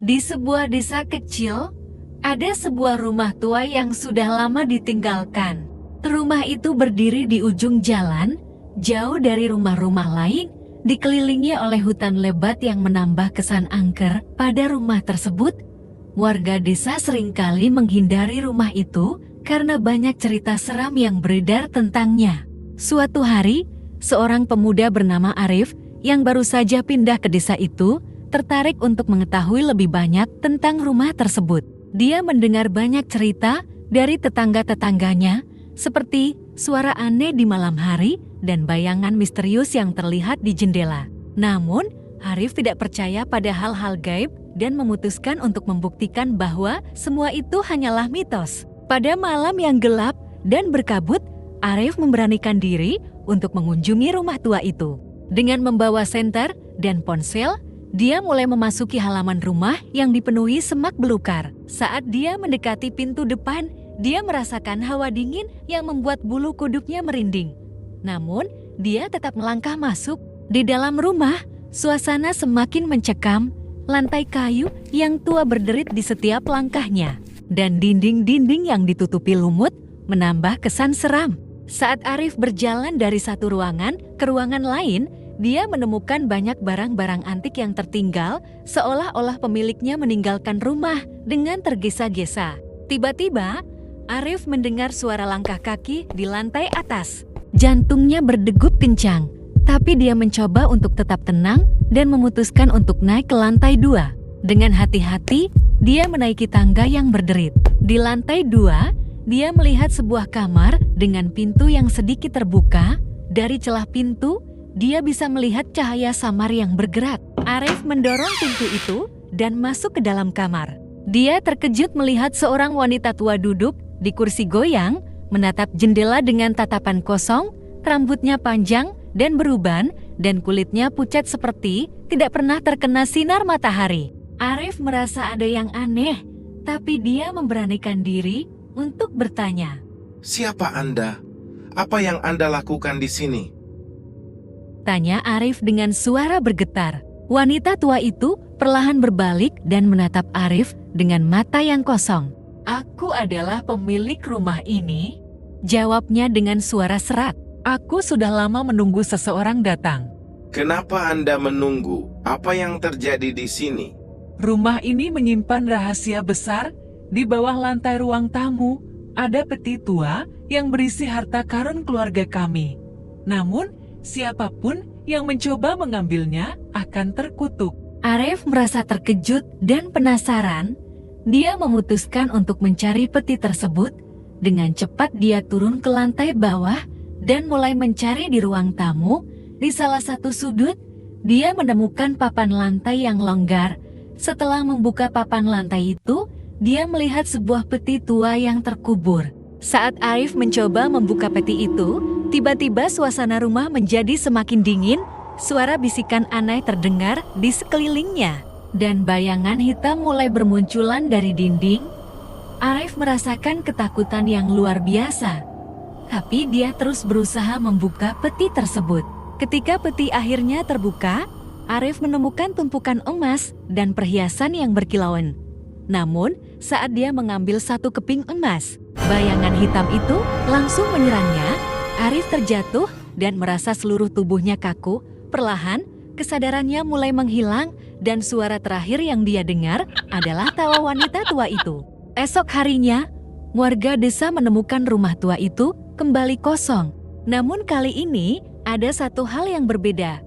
Di sebuah desa kecil, ada sebuah rumah tua yang sudah lama ditinggalkan. Rumah itu berdiri di ujung jalan, jauh dari rumah-rumah lain, dikelilingi oleh hutan lebat yang menambah kesan angker pada rumah tersebut. Warga desa seringkali menghindari rumah itu karena banyak cerita seram yang beredar tentangnya. Suatu hari, seorang pemuda bernama Arif yang baru saja pindah ke desa itu tertarik untuk mengetahui lebih banyak tentang rumah tersebut. Dia mendengar banyak cerita dari tetangga-tetangganya, seperti suara aneh di malam hari dan bayangan misterius yang terlihat di jendela. Namun, Arif tidak percaya pada hal-hal gaib dan memutuskan untuk membuktikan bahwa semua itu hanyalah mitos. Pada malam yang gelap dan berkabut, Arif memberanikan diri untuk mengunjungi rumah tua itu. Dengan membawa senter dan ponsel, dia mulai memasuki halaman rumah yang dipenuhi semak belukar. Saat dia mendekati pintu depan, dia merasakan hawa dingin yang membuat bulu kuduknya merinding. Namun, dia tetap melangkah masuk. Di dalam rumah, suasana semakin mencekam. Lantai kayu yang tua berderit di setiap langkahnya, dan dinding-dinding yang ditutupi lumut menambah kesan seram. Saat Arif berjalan dari satu ruangan ke ruangan lain, dia menemukan banyak barang-barang antik yang tertinggal, seolah-olah pemiliknya meninggalkan rumah dengan tergesa-gesa. Tiba-tiba, Arif mendengar suara langkah kaki di lantai atas. Jantungnya berdegup kencang, tapi dia mencoba untuk tetap tenang dan memutuskan untuk naik ke lantai 2. Dengan hati-hati, dia menaiki tangga yang berderit. Di lantai 2, dia melihat sebuah kamar dengan pintu yang sedikit terbuka. Dari celah pintu, dia bisa melihat cahaya samar yang bergerak. Arif mendorong pintu itu dan masuk ke dalam kamar. Dia terkejut melihat seorang wanita tua duduk di kursi goyang, menatap jendela dengan tatapan kosong. Rambutnya panjang dan beruban, dan kulitnya pucat seperti tidak pernah terkena sinar matahari. Arif merasa ada yang aneh, tapi dia memberanikan diri untuk bertanya. "Siapa Anda? Apa yang Anda lakukan di sini?" Tanya Arif dengan suara bergetar. Wanita tua itu perlahan berbalik dan menatap Arif dengan mata yang kosong. "Aku adalah pemilik rumah ini," jawabnya dengan suara serak. "Aku sudah lama menunggu seseorang datang." "Kenapa Anda menunggu? Apa yang terjadi di sini?" Rumah ini menyimpan rahasia besar. Di bawah lantai ruang tamu, ada peti tua yang berisi harta karun keluarga kami. Namun, siapapun yang mencoba mengambilnya akan terkutuk. Arif merasa terkejut dan penasaran. Dia memutuskan untuk mencari peti tersebut. Dengan cepat dia turun ke lantai bawah dan mulai mencari di ruang tamu. Di salah satu sudut, dia menemukan papan lantai yang longgar. Setelah membuka papan lantai itu, dia melihat sebuah peti tua yang terkubur. Saat Arif mencoba membuka peti itu, tiba-tiba suasana rumah menjadi semakin dingin. Suara bisikan aneh terdengar di sekelilingnya, dan bayangan hitam mulai bermunculan dari dinding. Arif merasakan ketakutan yang luar biasa, tapi dia terus berusaha membuka peti tersebut. Ketika peti akhirnya terbuka, Arif menemukan tumpukan emas dan perhiasan yang berkilauan. Namun, saat dia mengambil satu keping emas, bayangan hitam itu langsung menyerangnya. Arif terjatuh dan merasa seluruh tubuhnya kaku. Perlahan, kesadarannya mulai menghilang dan suara terakhir yang dia dengar adalah tawa wanita tua itu. Esok harinya, warga desa menemukan rumah tua itu kembali kosong. Namun kali ini, ada satu hal yang berbeda.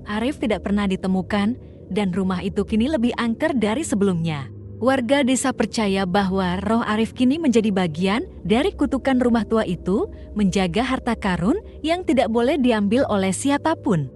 Arif tidak pernah ditemukan dan rumah itu kini lebih angker dari sebelumnya. Warga desa percaya bahwa roh Arif kini menjadi bagian dari kutukan rumah tua itu, menjaga harta karun yang tidak boleh diambil oleh siapapun.